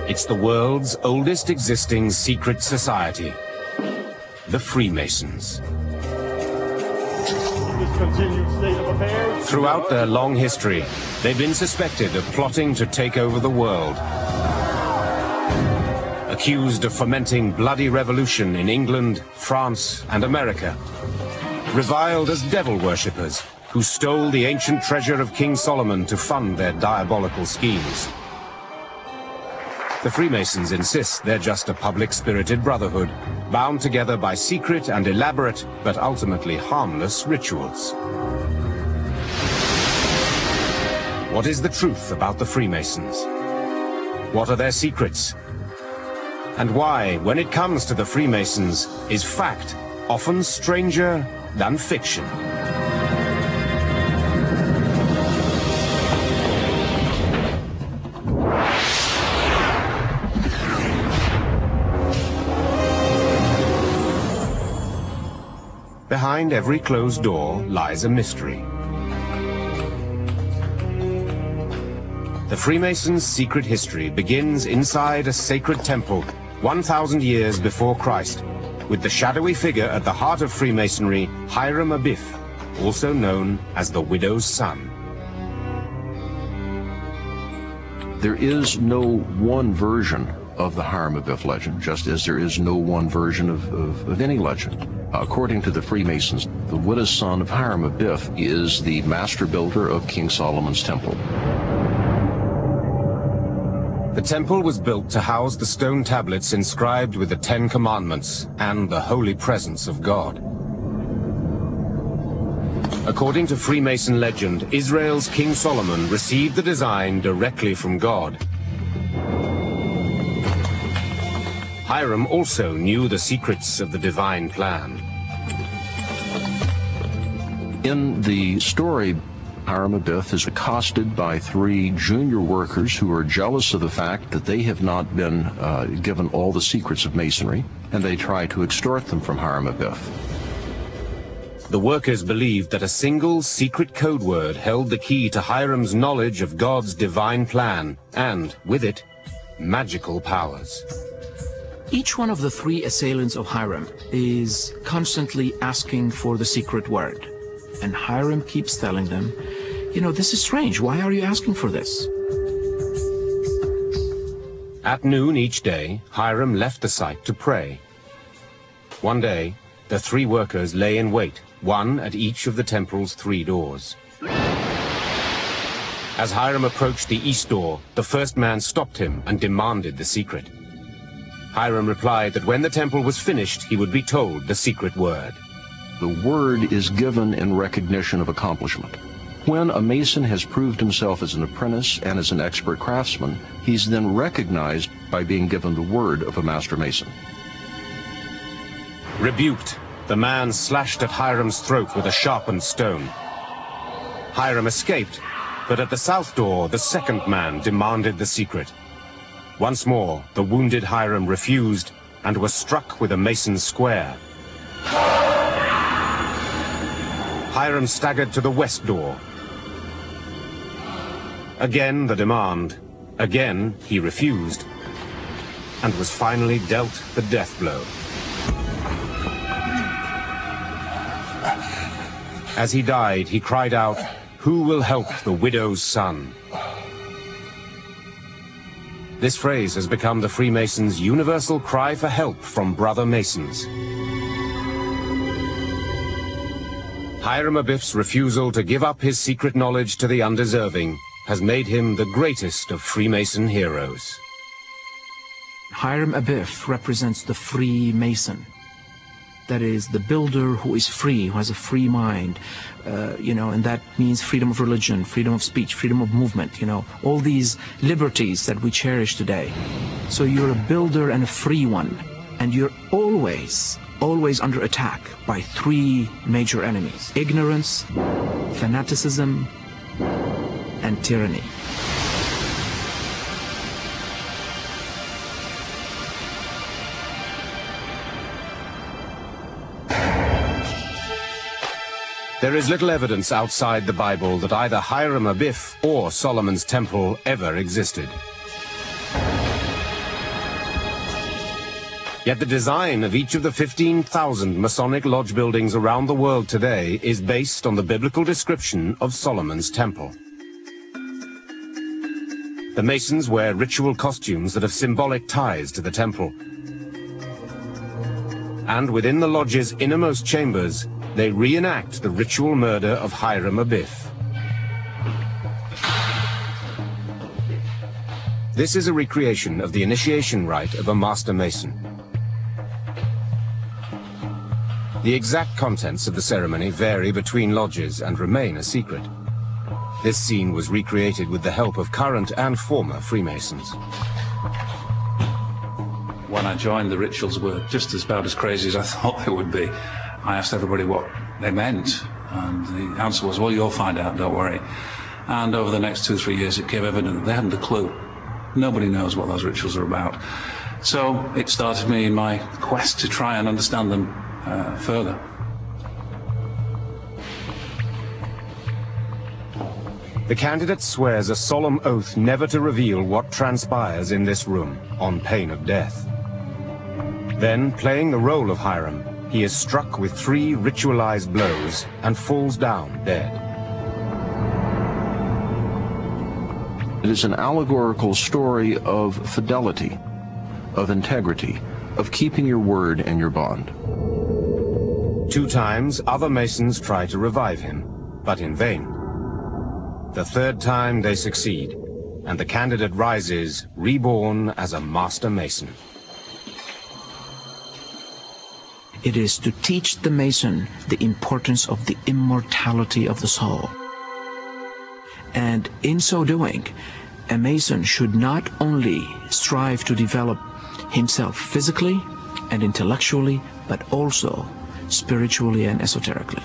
It's the world's oldest existing secret society, the Freemasons. Throughout their long history, they've been suspected of plotting to take over the world. Accused of fomenting bloody revolution in England, France, and America. Reviled as devil worshippers who stole the ancient treasure of King Solomon to fund their diabolical schemes. The Freemasons insist they're just a public-spirited brotherhood, bound together by secret and elaborate, but ultimately harmless rituals. What is the truth about the Freemasons? What are their secrets? And why, when it comes to the Freemasons, is fact often stranger than fiction? Behind every closed door lies a mystery. The Freemasons' secret history begins inside a sacred temple 1,000 years before Christ, with the shadowy figure at the heart of Freemasonry, Hiram Abiff, also known as the widow's son. There is no one version of the Hiram Abiff legend, just as there is no one version of any legend. According to the Freemasons, the widow's son of Hiram Abiff is the master builder of King Solomon's temple. The temple was built to house the stone tablets inscribed with the 10 Commandments and the holy presence of God. According to Freemason legend, Israel's King Solomon received the design directly from God. Hiram also knew the secrets of the divine plan. In the story, Hiram Abiff is accosted by 3 junior workers who are jealous of the fact that they have not been given all the secrets of Masonry, and they try to extort them from Hiram Abiff. The workers believed that a single secret code word held the key to Hiram's knowledge of God's divine plan, and, with it, magical powers. Each one of the 3 assailants of Hiram is constantly asking for the secret word. And Hiram keeps telling them, you know, this is strange. Why are you asking for this? At noon each day, Hiram left the site to pray. One day, the 3 workers lay in wait, one at each of the temple's 3 doors. As Hiram approached the east door, the first man stopped him and demanded the secret. Hiram replied that when the temple was finished, he would be told the secret word. The word is given in recognition of accomplishment. When a Mason has proved himself as an apprentice and as an expert craftsman, he's then recognized by being given the word of a Master Mason. Rebuked, the man slashed at Hiram's throat with a sharpened stone. Hiram escaped, but at the south door, the second man demanded the secret. Once more, the wounded Hiram refused and was struck with a mason's square. Hiram staggered to the west door. Again the demand. Again he refused, and was finally dealt the death blow. As he died, he cried out, "Who will help the widow's son?" This phrase has become the Freemasons' universal cry for help from brother Masons. Hiram Abiff's refusal to give up his secret knowledge to the undeserving has made him the greatest of Freemason heroes. Hiram Abiff represents the free Mason. That is, the builder who is free, who has a free mind, and that means freedom of religion, freedom of speech, freedom of movement, all these liberties that we cherish today. So you're a builder and a free one, and you're always under attack by 3 major enemies: ignorance, fanaticism, and tyranny. There is little evidence outside the Bible that either Hiram Abiff or Solomon's Temple ever existed. Yet the design of each of the 15,000 Masonic lodge buildings around the world today is based on the biblical description of Solomon's temple. The Masons wear ritual costumes that have symbolic ties to the temple. And within the lodge's innermost chambers, they reenact the ritual murder of Hiram Abiff. This is a recreation of the initiation rite of a Master Mason. The exact contents of the ceremony vary between lodges and remain a secret. This scene was recreated with the help of current and former Freemasons. When I joined, the rituals were just about as crazy as I thought they would be. I asked everybody what they meant, and the answer was, well, you'll find out, don't worry. And over the next 2 or 3 years, it became evident that they hadn't a clue. Nobody knows what those rituals are about. So it started me in my quest to try and understand them further. The candidate swears a solemn oath never to reveal what transpires in this room, on pain of death. Then, playing the role of Hiram, he is struck with 3 ritualized blows and falls down dead. It is an allegorical story of fidelity, of integrity, of keeping your word and your bond. 2 times, other Masons try to revive him, but in vain. The 3rd time they succeed, and the candidate rises, reborn as a Master Mason. It is to teach the Mason the importance of the immortality of the soul. And in so doing, a Mason should not only strive to develop himself physically and intellectually, but also spiritually and esoterically.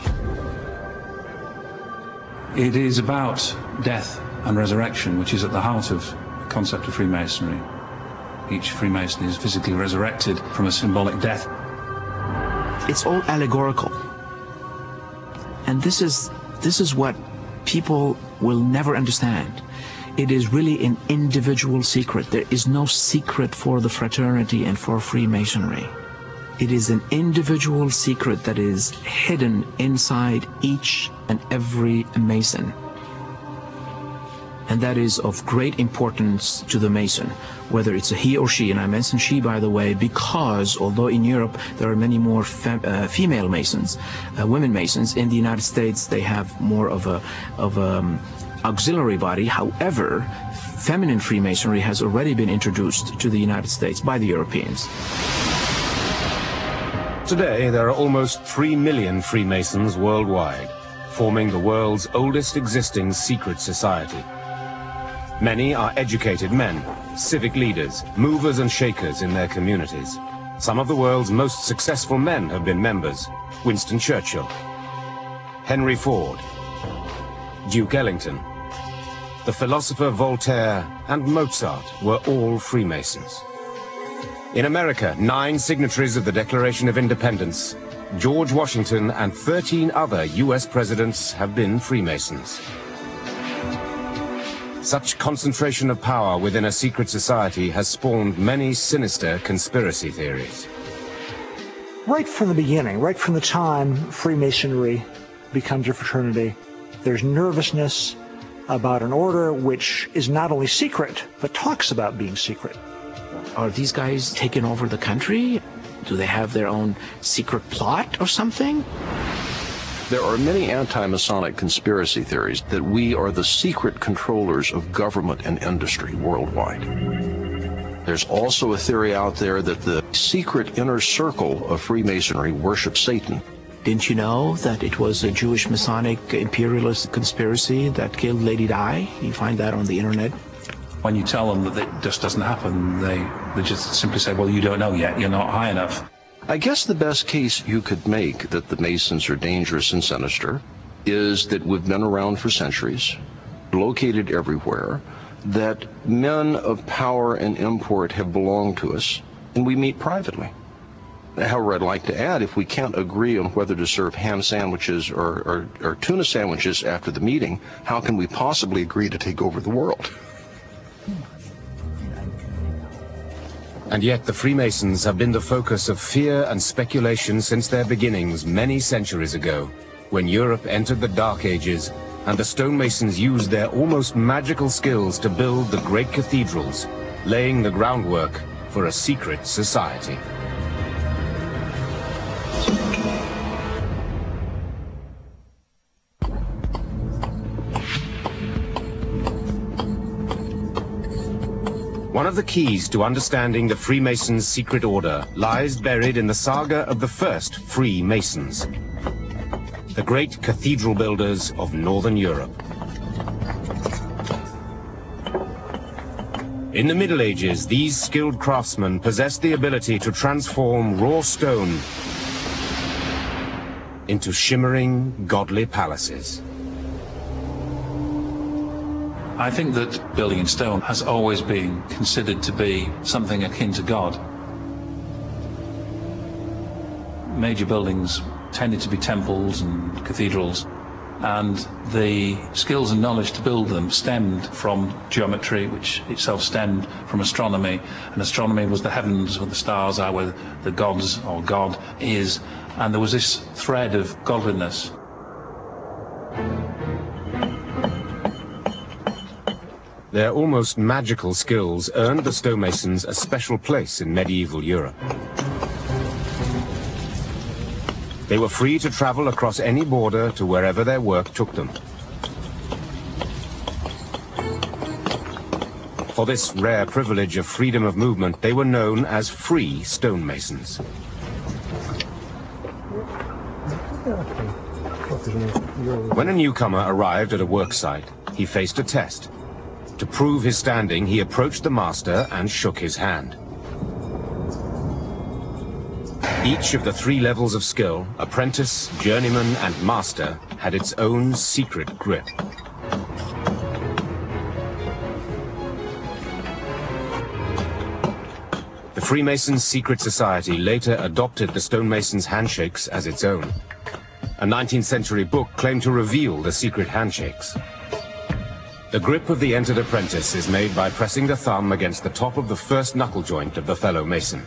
It is about death and resurrection, which is at the heart of the concept of Freemasonry. Each Freemason is physically resurrected from a symbolic death. It's all allegorical. And this is what people will never understand. It is really an individual secret. There is no secret for the fraternity and for Freemasonry. It is an individual secret that is hidden inside each and every Mason. And that is of great importance to the Mason, whether it's a he or she. And I mention she, by the way, because although in Europe there are many more female Masons, women Masons, in the United States they have more of a auxiliary body. However, feminine Freemasonry has already been introduced to the United States by the Europeans. Today, there are almost 3 million Freemasons worldwide, forming the world's oldest existing secret society. Many are educated men, civic leaders, movers and shakers in their communities. Some of the world's most successful men have been members: Winston Churchill, Henry Ford, Duke Ellington, the philosopher Voltaire, and Mozart were all Freemasons. In America, 9 signatories of the Declaration of Independence, George Washington and 13 other U.S. presidents have been Freemasons. Such concentration of power within a secret society has spawned many sinister conspiracy theories. Right from the beginning, right from the time Freemasonry becomes a fraternity, there's nervousness about an order which is not only secret, but talks about being secret. Are these guys taking over the country? Do they have their own secret plot or something? There are many anti-Masonic conspiracy theories that we are the secret controllers of government and industry worldwide. There's also a theory out there that the secret inner circle of Freemasonry worships Satan. Didn't you know that it was a Jewish Masonic imperialist conspiracy that killed Lady Di? You find that on the internet. When you tell them that it just doesn't happen, they just simply say, well, you don't know yet, you're not high enough. I guess the best case you could make that the Masons are dangerous and sinister is that we've been around for centuries, located everywhere, that men of power and import have belonged to us, and we meet privately. However, I'd like to add, if we can't agree on whether to serve ham sandwiches or tuna sandwiches after the meeting, how can we possibly agree to take over the world? And yet the Freemasons have been the focus of fear and speculation since their beginnings many centuries ago, when Europe entered the Dark Ages and the stonemasons used their almost magical skills to build the great cathedrals, laying the groundwork for a secret society. One of the keys to understanding the Freemasons' secret order lies buried in the saga of the first Freemasons, the great cathedral builders of Northern Europe. In the Middle Ages, these skilled craftsmen possessed the ability to transform raw stone into shimmering, godly palaces. I think that building in stone has always been considered to be something akin to God. Major buildings tended to be temples and cathedrals, and the skills and knowledge to build them stemmed from geometry, which itself stemmed from astronomy, and astronomy was the heavens where the stars are, where the gods or God is, and there was this thread of godliness. Their almost magical skills earned the stonemasons a special place in medieval Europe. They were free to travel across any border to wherever their work took them. For this rare privilege of freedom of movement, they were known as free stonemasons. When a newcomer arrived at a work site, he faced a test. To prove his standing, he approached the master and shook his hand. Each of the three levels of skill, apprentice, journeyman, and master, had its own secret grip. The Freemasons' secret society later adopted the stonemasons' handshakes as its own. A 19th century book claimed to reveal the secret handshakes. The grip of the entered apprentice is made by pressing the thumb against the top of the first knuckle joint of the fellow mason.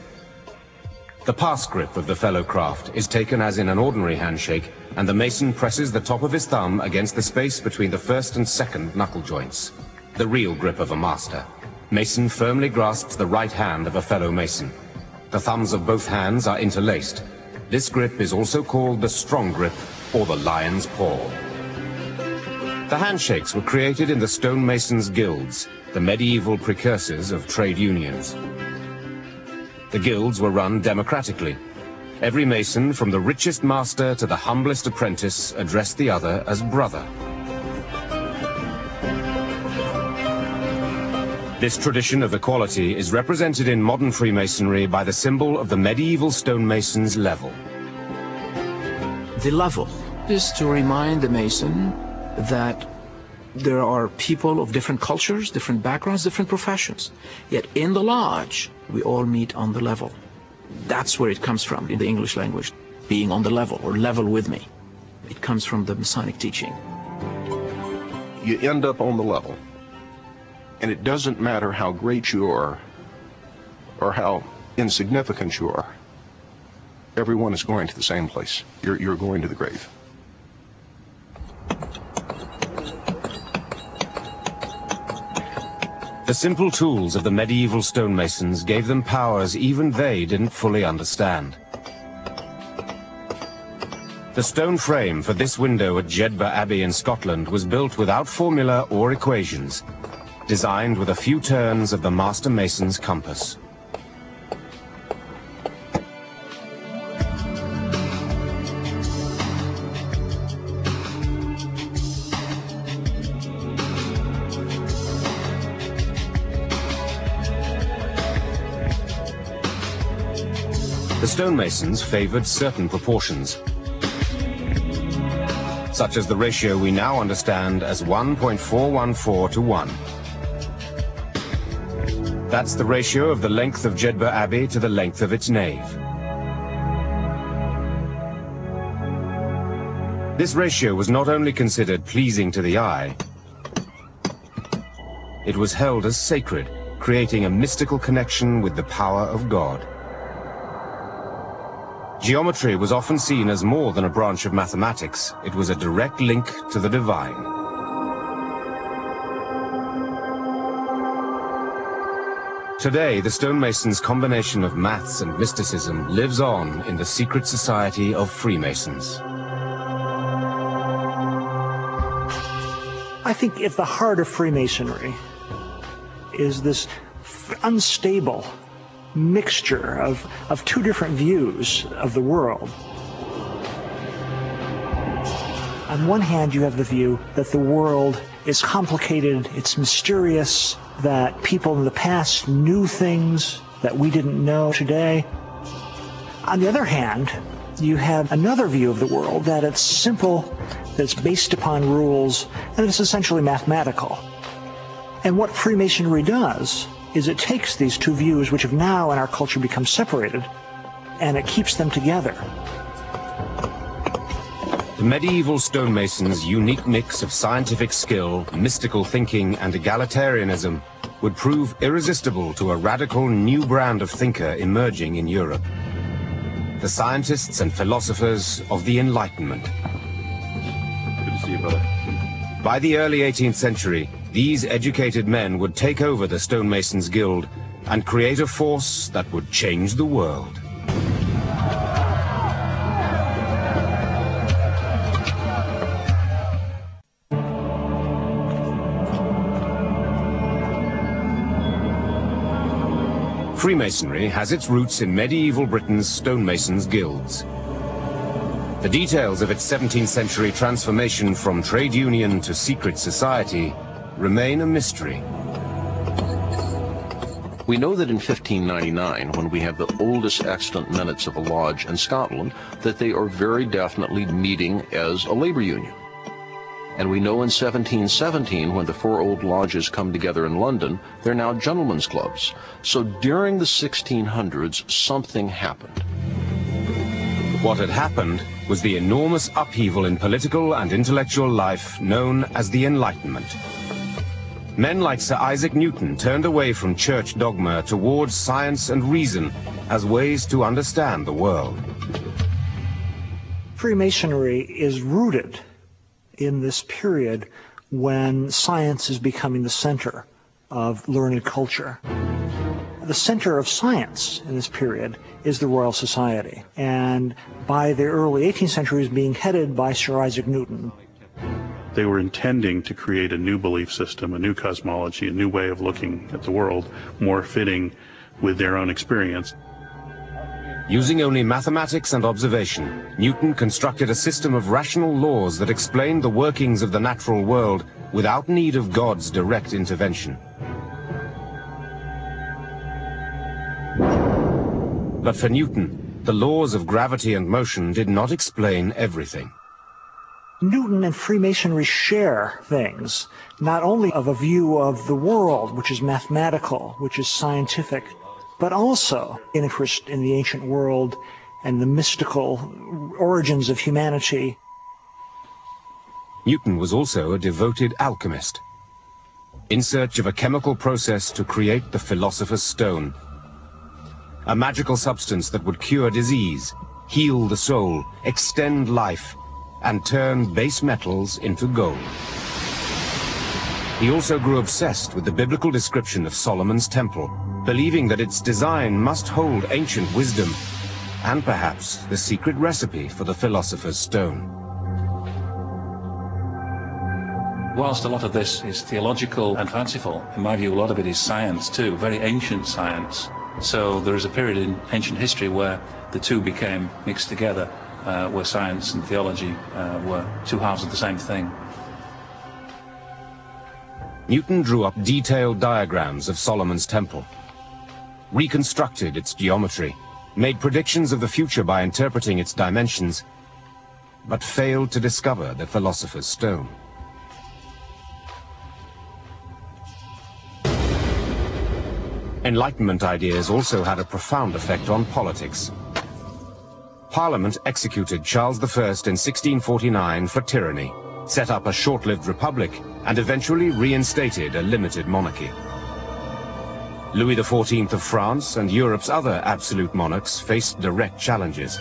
The pass grip of the fellow craft is taken as in an ordinary handshake, and the mason presses the top of his thumb against the space between the first and second knuckle joints. The real grip of a master. Mason firmly grasps the right hand of a fellow mason. The thumbs of both hands are interlaced. This grip is also called the strong grip or the lion's paw. The handshakes were created in the stonemasons' guilds, the medieval precursors of trade unions. The guilds were run democratically. Every mason, from the richest master to the humblest apprentice, addressed the other as brother. This tradition of equality is represented in modern Freemasonry by the symbol of the medieval stonemason's level. The level is to remind the mason that there are people of different cultures, different backgrounds, different professions. Yet in the lodge, we all meet on the level. That's where it comes from in the English language, being on the level or level with me. It comes from the Masonic teaching. You end up on the level. And it doesn't matter how great you are or how insignificant you are. Everyone is going to the same place. You're going to the grave. The simple tools of the medieval stonemasons gave them powers even they didn't fully understand. The stone frame for this window at Jedburgh Abbey in Scotland was built without formula or equations, designed with a few turns of the master mason's compass. The stonemasons favored certain proportions, such as the ratio we now understand as 1.414 to 1. That's the ratio of the length of Jedburgh Abbey to the length of its nave. This ratio was not only considered pleasing to the eye, it was held as sacred, creating a mystical connection with the power of God. Geometry was often seen as more than a branch of mathematics. It was a direct link to the divine. Today, the stonemasons' combination of maths and mysticism lives on in the secret society of Freemasons. I think at the heart of Freemasonry is this unstable mixture of two different views of the world. On one hand, you have the view that the world is complicated, it's mysterious, that people in the past knew things that we didn't know today. On the other hand, you have another view of the world, that it's simple, that it's based upon rules, and it's essentially mathematical. And what Freemasonry does is it takes these two views, which have now in our culture become separated, and it keeps them together. The medieval stonemasons' unique mix of scientific skill, mystical thinking, and egalitarianism would prove irresistible to a radical new brand of thinker emerging in Europe. The scientists and philosophers of the Enlightenment. Good to see you, brother. By the early 18th century, these educated men would take over the Stonemasons' Guild and create a force that would change the world. Freemasonry has its roots in medieval Britain's stonemasons' guilds. The details of its 17th century transformation from trade union to secret society remain a mystery. We know that in 1599, when we have the oldest extant minutes of a lodge in Scotland, that they are very definitely meeting as a labor union. And we know in 1717, when the four old lodges come together in London, they're now gentlemen's clubs. So during the 1600s, something happened. What had happened was the enormous upheaval in political and intellectual life known as the Enlightenment. Men like Sir Isaac Newton turned away from church dogma towards science and reason as ways to understand the world. Freemasonry is rooted in this period when science is becoming the center of learned culture. The center of science in this period is the Royal Society, and by the early 18th century is being headed by Sir Isaac Newton. They were intending to create a new belief system, a new cosmology, a new way of looking at the world, more fitting with their own experience. Using only mathematics and observation, Newton constructed a system of rational laws that explained the workings of the natural world without need of God's direct intervention. But for Newton, the laws of gravity and motion did not explain everything. Newton and Freemasonry share things, not only of a view of the world, which is mathematical, which is scientific, but also an interest in the ancient world and the mystical origins of humanity. Newton was also a devoted alchemist, in search of a chemical process to create the philosopher's stone, a magical substance that would cure disease, heal the soul, extend life, and turn base metals into gold. He also grew obsessed with the biblical description of Solomon's temple, believing that its design must hold ancient wisdom and perhaps the secret recipe for the philosopher's stone. Whilst a lot of this is theological and fanciful, in my view a lot of it is science too, very ancient science. So there is a period in ancient history where the two became mixed together, where science and theology were two halves of the same thing. Newton drew up detailed diagrams of Solomon's temple, reconstructed its geometry, made predictions of the future by interpreting its dimensions, but failed to discover the philosopher's stone. Enlightenment ideas also had a profound effect on politics. Parliament executed Charles I in 1649 for tyranny, set up a short-lived republic, and eventually reinstated a limited monarchy. Louis XIV of France and Europe's other absolute monarchs faced direct challenges.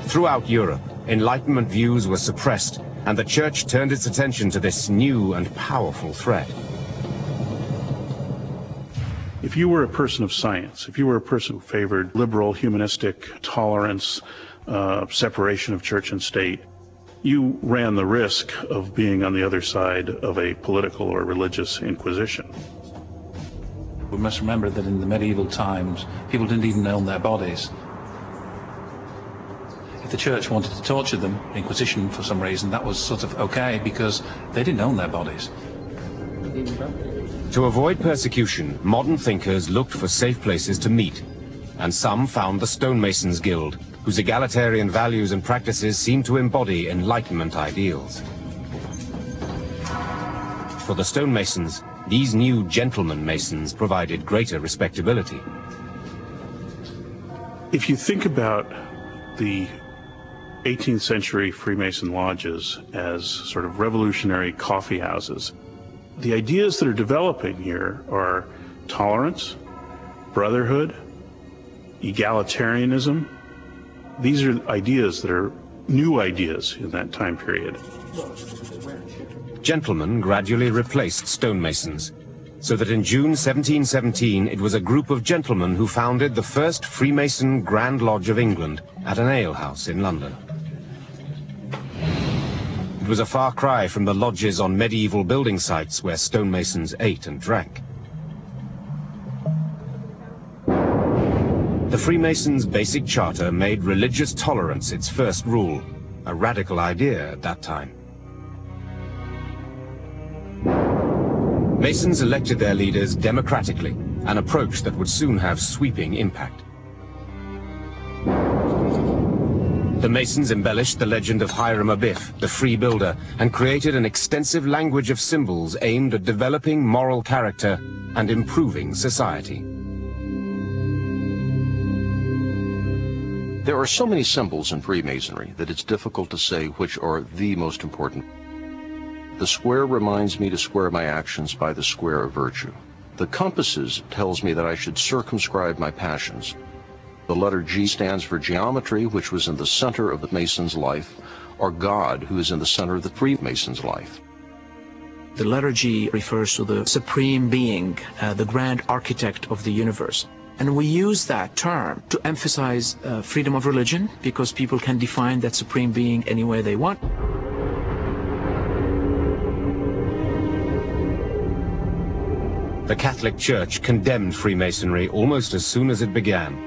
Throughout Europe, Enlightenment views were suppressed, and the Church turned its attention to this new and powerful threat. If you were a person of science, if you were a person who favored liberal, humanistic tolerance, separation of church and state, you ran the risk of being on the other side of a political or religious inquisition. We must remember that in the medieval times, people didn't even own their bodies. If the church wanted to torture them, Inquisition for some reason, that was sort of okay because they didn't own their bodies. To avoid persecution, modern thinkers looked for safe places to meet, and some found the Stonemasons Guild, whose egalitarian values and practices seemed to embody Enlightenment ideals. For the Stonemasons, these new gentleman Masons provided greater respectability. If you think about the 18th century Freemason lodges as sort of revolutionary coffee houses, the ideas that are developing here are tolerance, brotherhood, egalitarianism. These are ideas that are new ideas in that time period. Gentlemen gradually replaced stonemasons, so that in June 1717 it was a group of gentlemen who founded the first Freemason Grand Lodge of England at an alehouse in London. It was a far cry from the lodges on medieval building sites where stonemasons ate and drank. The Freemasons' basic charter made religious tolerance its first rule, a radical idea at that time. Masons elected their leaders democratically, an approach that would soon have sweeping impact. The Masons embellished the legend of Hiram Abiff, the free builder, and created an extensive language of symbols aimed at developing moral character and improving society. There are so many symbols in Freemasonry that it's difficult to say which are the most important. The square reminds me to square my actions by the square of virtue. The compasses tells me that I should circumscribe my passions. The letter G stands for geometry, which was in the center of the Mason's life, or God, who is in the center of the Freemason's life. The letter G refers to the supreme being, the grand architect of the universe. And we use that term to emphasize freedom of religion, because people can define that supreme being any way they want. The Catholic Church condemned Freemasonry almost as soon as it began.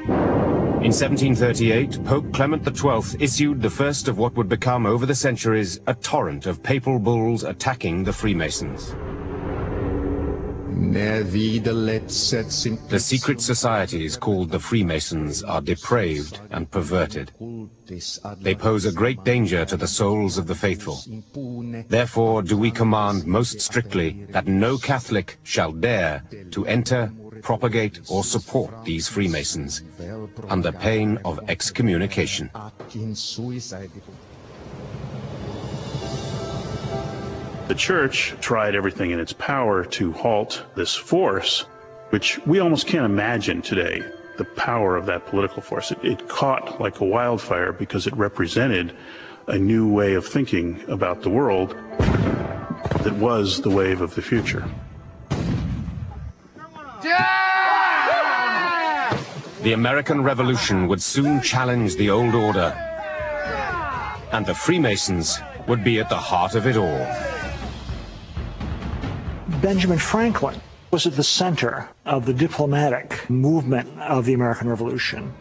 In 1738, Pope Clement XII issued the first of what would become over the centuries a torrent of papal bulls attacking the Freemasons. The secret societies called the Freemasons are depraved and perverted. They pose a great danger to the souls of the faithful. Therefore do we command most strictly that no Catholic shall dare to enter, propagate, or support these Freemasons, under pain of excommunication. The Church tried everything in its power to halt this force, which we almost can't imagine today, the power of that political force. It caught like a wildfire because it represented a new way of thinking about the world that was the wave of the future. The American Revolution would soon challenge the old order, and the Freemasons would be at the heart of it all. Benjamin Franklin was at the center of the diplomatic movement of the American Revolution.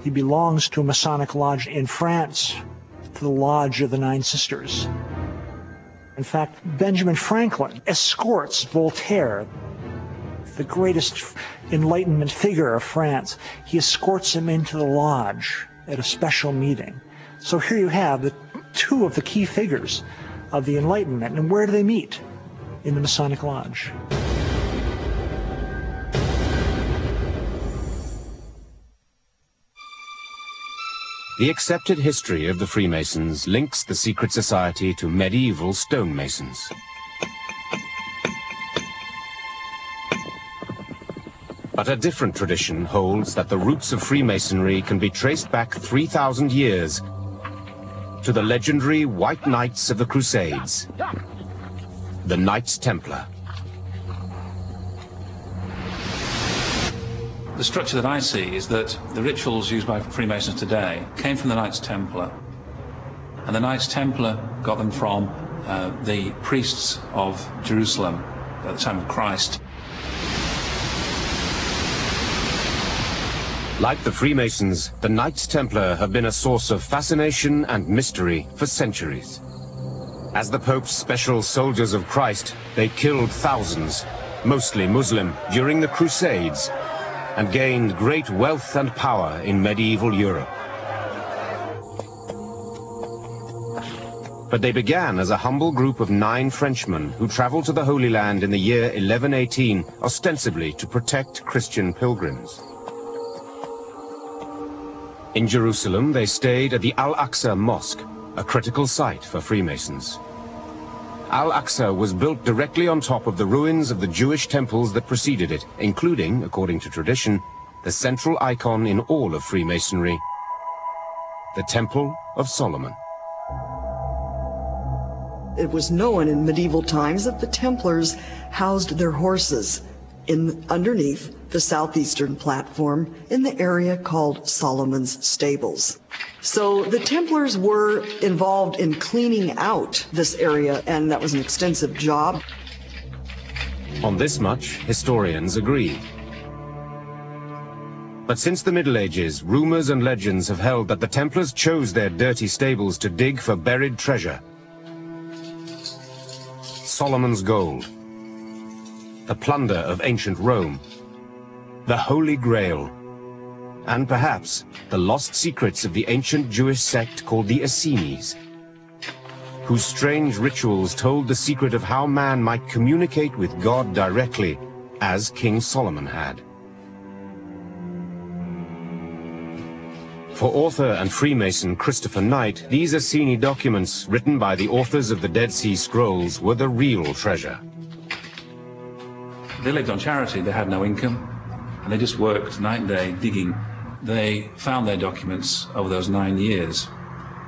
He belongs to a Masonic lodge in France, to the Lodge of the Nine Sisters. In fact, Benjamin Franklin escorts Voltaire, the greatest Enlightenment figure of France. He escorts him into the lodge at a special meeting. So here you have the two of the key figures of the Enlightenment. And where do they meet? In the Masonic Lodge. The accepted history of the Freemasons links the secret society to medieval stonemasons. But a different tradition holds that the roots of Freemasonry can be traced back 3,000 years to the legendary White Knights of the Crusades, the Knights Templar. The structure that I see is that the rituals used by Freemasons today came from the Knights Templar, and the Knights Templar got them from the priests of Jerusalem at the time of Christ. Like the Freemasons, the Knights Templar have been a source of fascination and mystery for centuries. As the Pope's special soldiers of Christ, they killed thousands, mostly Muslim, during the Crusades, and gained great wealth and power in medieval Europe. But they began as a humble group of 9 Frenchmen who traveled to the Holy Land in the year 1118, ostensibly to protect Christian pilgrims. In Jerusalem, they stayed at the Al-Aqsa Mosque, a critical site for Freemasons. Al-Aqsa was built directly on top of the ruins of the Jewish temples that preceded it, including, according to tradition, the central icon in all of Freemasonry, the Temple of Solomon. It was known in medieval times that the Templars housed their horses underneath the southeastern platform in the area called Solomon's Stables. So the Templars were involved in cleaning out this area, and that was an extensive job. On this much, historians agree. But since the Middle Ages, rumors and legends have held that the Templars chose their dirty stables to dig for buried treasure. Solomon's gold, the plunder of ancient Rome, the Holy Grail, and perhaps the lost secrets of the ancient Jewish sect called the Essenes, whose strange rituals told the secret of how man might communicate with God directly, as King Solomon had. For author and Freemason Christopher Knight, these Essene documents, written by the authors of the Dead Sea Scrolls, were the real treasure. They lived on charity, they had no income, and they just worked night and day digging. They found their documents over those 9 years,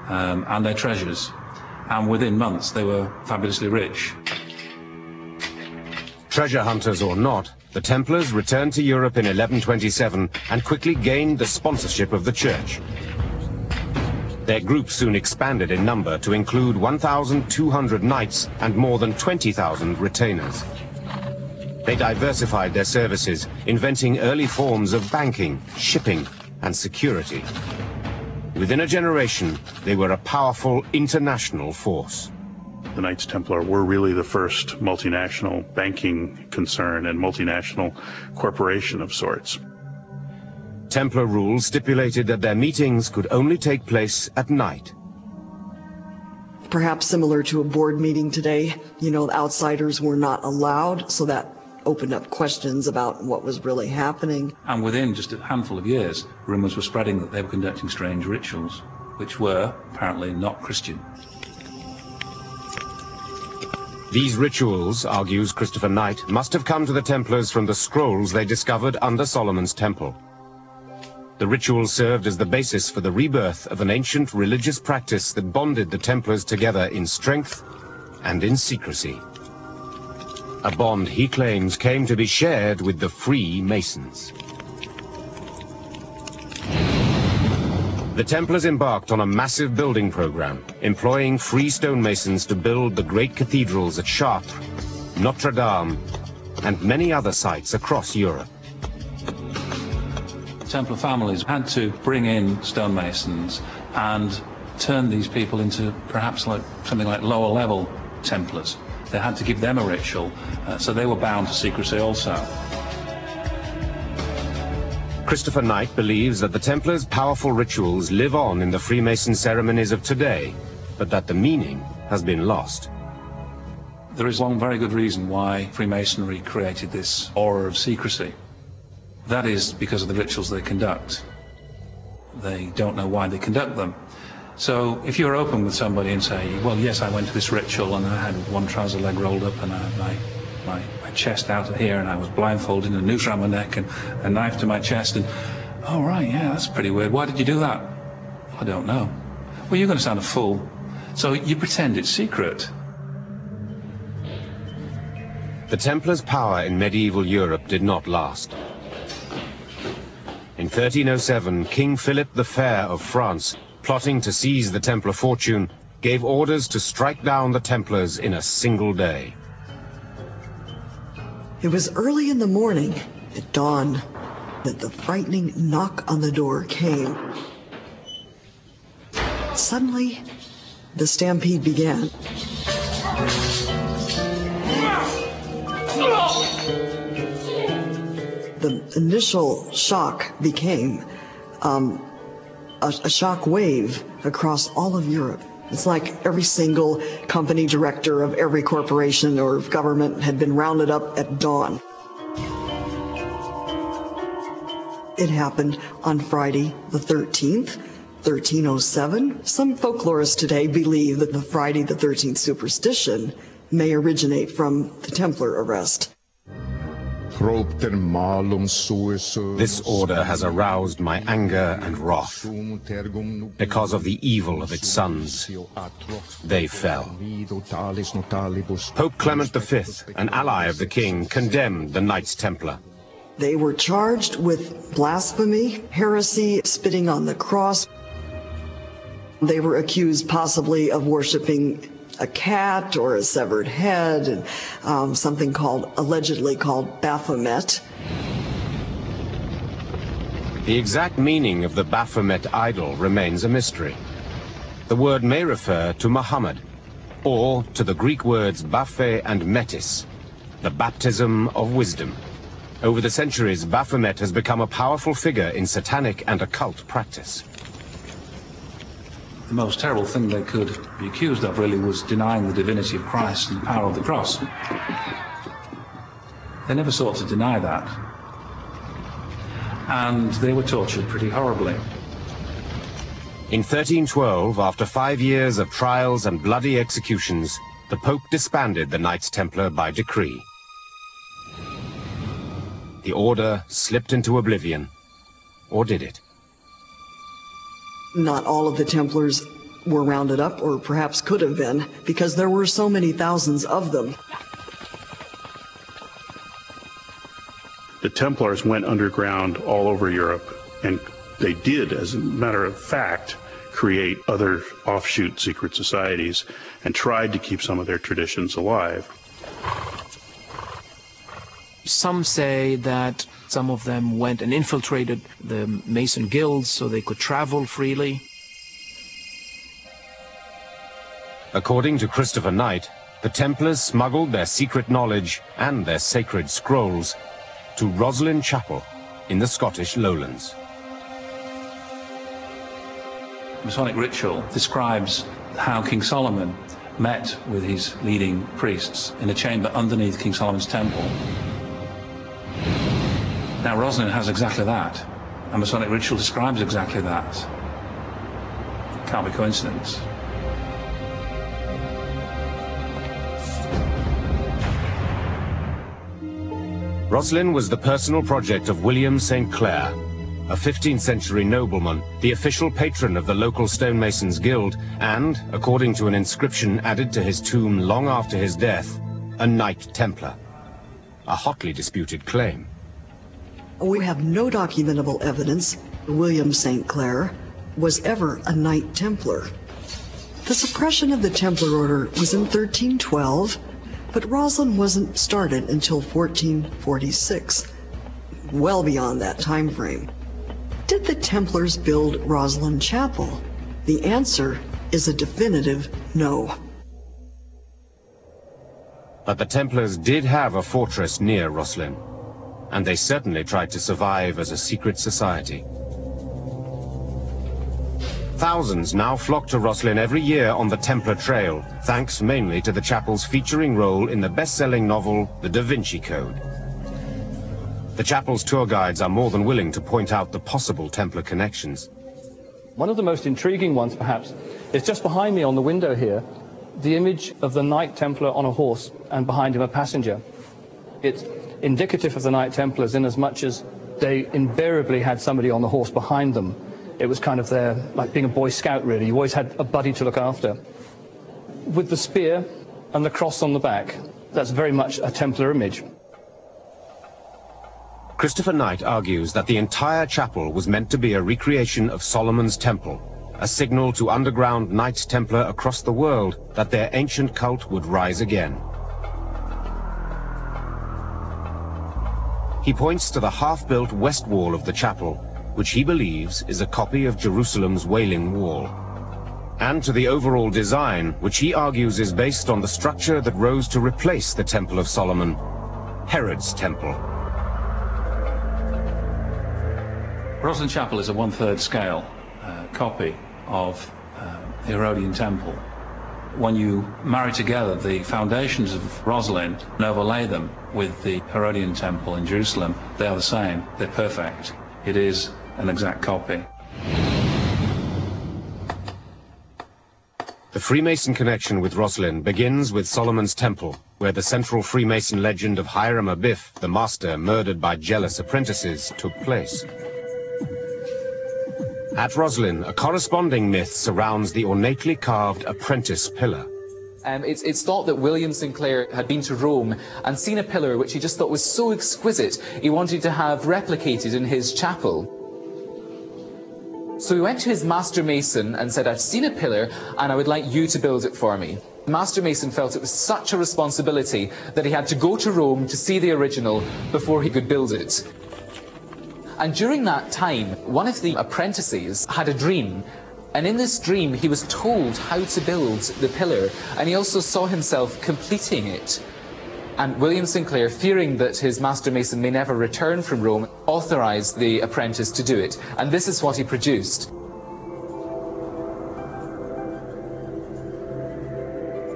and their treasures, and within months they were fabulously rich. Treasure hunters or not, the Templars returned to Europe in 1127 and quickly gained the sponsorship of the Church. Their group soon expanded in number to include 1,200 knights and more than 20,000 retainers. They diversified their services, inventing early forms of banking, shipping, and security. Within a generation, they were a powerful international force. The Knights Templar were really the first multinational banking concern and multinational corporation of sorts. Templar rules stipulated that their meetings could only take place at night. Perhaps similar to a board meeting today, outsiders were not allowed, so that opened up questions about what was really happening. And within just a handful of years, rumors were spreading that they were conducting strange rituals, which were apparently not Christian. These rituals, argues Christopher Knight, must have come to the Templars from the scrolls they discovered under Solomon's temple. The rituals served as the basis for the rebirth of an ancient religious practice that bonded the Templars together in strength and in secrecy. A bond he claims came to be shared with the Freemasons. The Templars embarked on a massive building program, employing free stonemasons to build the great cathedrals at Chartres, Notre Dame, and many other sites across Europe. Templar families had to bring in stonemasons and turn these people into perhaps something like lower level Templars. They had to give them a ritual, so they were bound to secrecy also. Christopher Knight believes that the Templars' powerful rituals live on in the Freemason ceremonies of today, but that the meaning has been lost. There is one very good reason why Freemasonry created this aura of secrecy. That is because of the rituals they conduct. They don't know why they conduct them. So if you're open with somebody and say, well, yes, I went to this ritual and I had one trouser leg rolled up and I my chest out of here, and I was blindfolded and a noose around my neck and a knife to my chest. And, oh, right, yeah, that's pretty weird. Why did you do that? I don't know. Well, you're going to sound a fool. So you pretend it's secret. The Templars' power in medieval Europe did not last. In 1307, King Philip the Fair of France, plotting to seize the Templar fortune, gave orders to strike down the Templars in a single day. It was early in the morning, at dawn, that the frightening knock on the door came. Suddenly, the stampede began. The initial shock became a shock wave across all of Europe. It's like every single company director of every corporation or government had been rounded up at dawn. It happened on Friday the 13th, 1307. Some folklorists today believe that the Friday the 13th superstition may originate from the Templar arrest. This order has aroused my anger and wrath. Because of the evil of its sons, they fell. Pope Clement V, an ally of the king, condemned the Knights Templar. They were charged with blasphemy, heresy, spitting on the cross. They were accused possibly of worshiping a cat or a severed head, and something allegedly called Baphomet. The exact meaning of the Baphomet idol remains a mystery. The word may refer to Muhammad, or to the Greek words baphe and metis, the baptism of wisdom. Over the centuries, Baphomet has become a powerful figure in satanic and occult practice. The most terrible thing they could be accused of, really, was denying the divinity of Christ and the power of the cross. They never sought to deny that. And they were tortured pretty horribly. In 1312, after 5 years of trials and bloody executions, the Pope disbanded the Knights Templar by decree. The order slipped into oblivion. Or did it? Not all of the Templars were rounded up, or perhaps could have been, because there were so many thousands of them. The Templars went underground all over Europe, and they did, as a matter of fact, create other offshoot secret societies and tried to keep some of their traditions alive. Some say that some of them went and infiltrated the Mason guilds so they could travel freely. According to Christopher Knight, the Templars smuggled their secret knowledge and their sacred scrolls to Roslin Chapel in the Scottish lowlands. Masonic ritual describes how King Solomon met with his leading priests in a chamber underneath King Solomon's temple. Now, Roslin has exactly that. A Masonic ritual describes exactly that. Can't be coincidence. Roslin was the personal project of William St. Clair, a 15th century nobleman, the official patron of the local stonemasons guild, and, according to an inscription added to his tomb long after his death, a Knight Templar. A hotly disputed claim. We have no documentable evidence William St. Clair was ever a Knight Templar. The suppression of the Templar Order was in 1312, but Roslin wasn't started until 1446, well beyond that time frame. Did the Templars build Roslin Chapel? The answer is a definitive no. But the Templars did have a fortress near Roslin, and they certainly tried to survive as a secret society. Thousands now flock to Roslin every year on the Templar Trail, thanks mainly to the chapel's featuring role in the best-selling novel, The Da Vinci Code. The chapel's tour guides are more than willing to point out the possible Templar connections. One of the most intriguing ones, perhaps, is just behind me on the window here, the image of the Knight Templar on a horse, and behind him a passenger. It's indicative of the Knight Templars in as much as they invariably had somebody on the horse behind them. It was kind of their, like being a Boy Scout really, you always had a buddy to look after. With the spear and the cross on the back, that's very much a Templar image. Christopher Knight argues that the entire chapel was meant to be a recreation of Solomon's Temple, a signal to underground Knight Templar across the world that their ancient cult would rise again. He points to the half-built west wall of the chapel, which he believes is a copy of Jerusalem's Wailing Wall, and to the overall design, which he argues is based on the structure that rose to replace the Temple of Solomon, Herod's Temple. Roslin Chapel is a 1/3 scale copy of the Herodian Temple. When you marry together the foundations of Roslin and overlay them with the Herodian Temple in Jerusalem, they are the same. They're perfect. It is an exact copy. The Freemason connection with Roslin begins with Solomon's Temple, where the central Freemason legend of Hiram Abiff, the master murdered by jealous apprentices, took place. At Roslin, a corresponding myth surrounds the ornately carved apprentice pillar. It's thought that William Sinclair had been to Rome and seen a pillar which he just thought was so exquisite he wanted to have replicated in his chapel. So he went to his master mason and said, "I've seen a pillar and I would like you to build it for me." The master mason felt it was such a responsibility that he had to go to Rome to see the original before he could build it. And during that time, one of the apprentices had a dream, and in this dream he was told how to build the pillar, and he also saw himself completing it. And William Sinclair, fearing that his master mason may never return from Rome, authorized the apprentice to do it, and this is what he produced.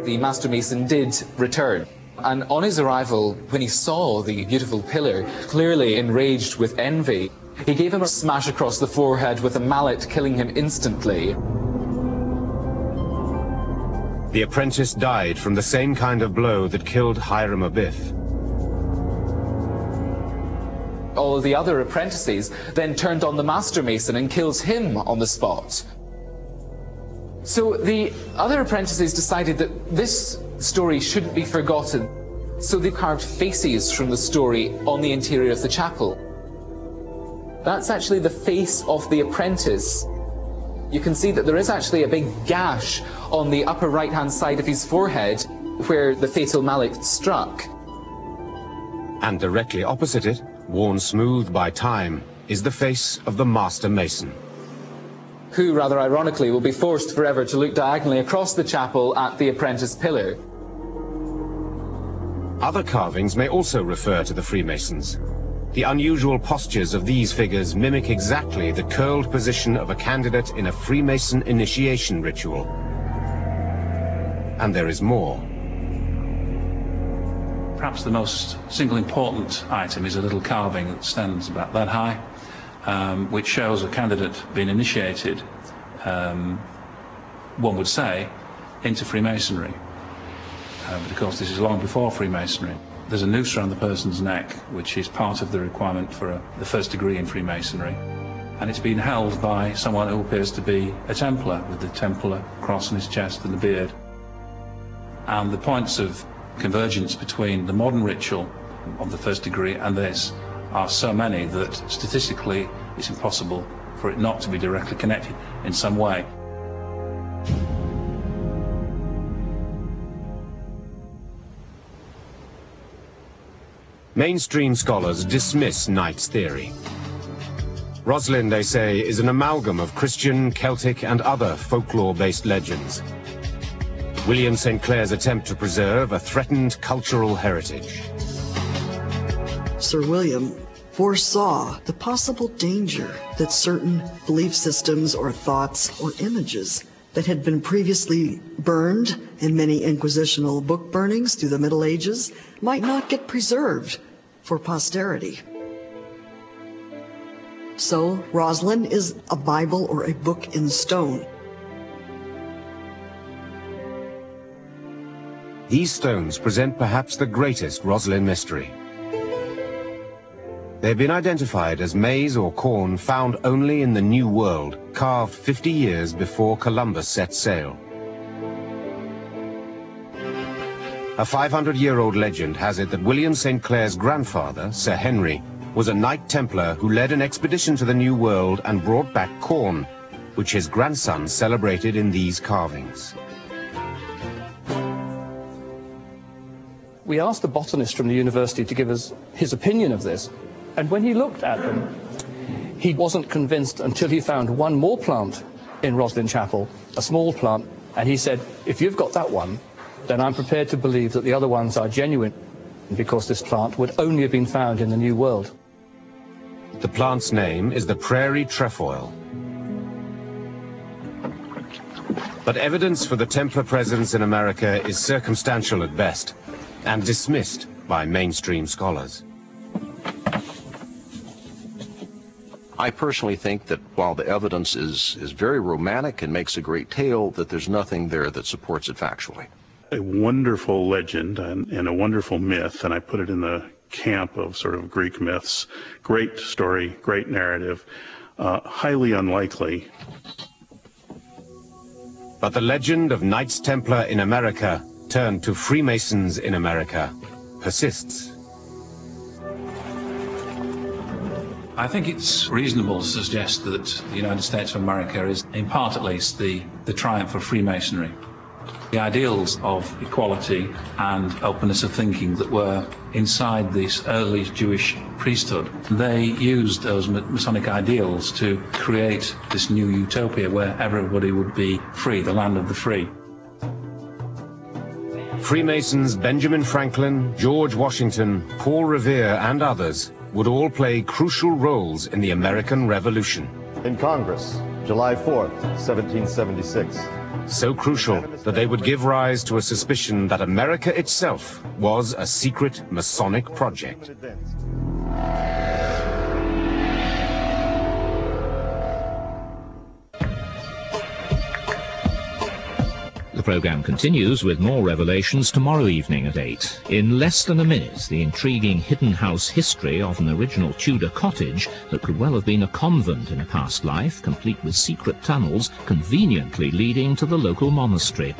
The master mason did return. And on his arrival, when he saw the beautiful pillar, clearly enraged with envy, he gave him a smash across the forehead with a mallet, killing him instantly. The apprentice died from the same kind of blow that killed Hiram Abiff. All of the other apprentices then turned on the master mason and killed him on the spot. So the other apprentices decided that this story shouldn't be forgotten, so they carved faces from the story on the interior of the chapel. That's actually the face of the apprentice. You can see that there is actually a big gash on the upper right-hand side of his forehead where the fatal mallet struck. And directly opposite it, worn smooth by time, is the face of the master mason, who, rather ironically, will be forced forever to look diagonally across the chapel at the apprentice pillar. Other carvings may also refer to the Freemasons. The unusual postures of these figures mimic exactly the curled position of a candidate in a Freemason initiation ritual. And there is more. Perhaps the most single important item is a little carving that stands about that high, which shows a candidate being initiated, one would say, into Freemasonry. But of course this is long before Freemasonry. There's a noose around the person's neck, which is part of the requirement for the first degree in Freemasonry. And it's been held by someone who appears to be a Templar, with the Templar cross on his chest and the beard. And the points of convergence between the modern ritual of the first degree and this are so many that statistically it's impossible for it not to be directly connected in some way. Mainstream scholars dismiss Knight's theory. Roslin, they say, is an amalgam of Christian, Celtic and other folklore-based legends. William St. Clair's attempt to preserve a threatened cultural heritage. Sir William foresaw the possible danger that certain belief systems or thoughts or images that had been previously burned in many inquisitional book burnings through the Middle Ages might not get preserved for posterity. So Roslin is a Bible or a book in stone. These stones present perhaps the greatest Roslin mystery. They've been identified as maize or corn found only in the New World, carved 50 years before Columbus set sail. A 500-year-old legend has it that William St. Clair's grandfather, Sir Henry, was a Knight Templar who led an expedition to the New World and brought back corn, which his grandson celebrated in these carvings. We asked the botanist from the university to give us his opinion of this, and when he looked at them, he wasn't convinced until he found one more plant in Roslin Chapel, a small plant, and he said, if you've got that one, then I'm prepared to believe that the other ones are genuine, because this plant would only have been found in the New World. The plant's name is the prairie trefoil. But evidence for the Templar presence in America is circumstantial at best, and dismissed by mainstream scholars. I personally think that while the evidence is very romantic and makes a great tale, that there's nothing there that supports it factually. A wonderful legend and a wonderful myth, and I put it in the camp of sort of Greek myths. Great story, great narrative, highly unlikely. But the legend of Knights Templar in America turned to Freemasons in America persists. I think it's reasonable to suggest that the United States of America is, in part at least, the triumph of Freemasonry. The ideals of equality and openness of thinking that were inside this early Jewish priesthood, they used those Masonic ideals to create this new utopia where everybody would be free, the land of the free. Freemasons Benjamin Franklin, George Washington, Paul Revere and others would all play crucial roles in the American Revolution. In Congress, July 4th, 1776. So crucial that they would give rise to a suspicion that America itself was a secret Masonic project. The programme continues with more revelations tomorrow evening at 8. In less than a minute, the intriguing hidden house history of an original Tudor cottage that could well have been a convent in a past life, complete with secret tunnels conveniently leading to the local monastery.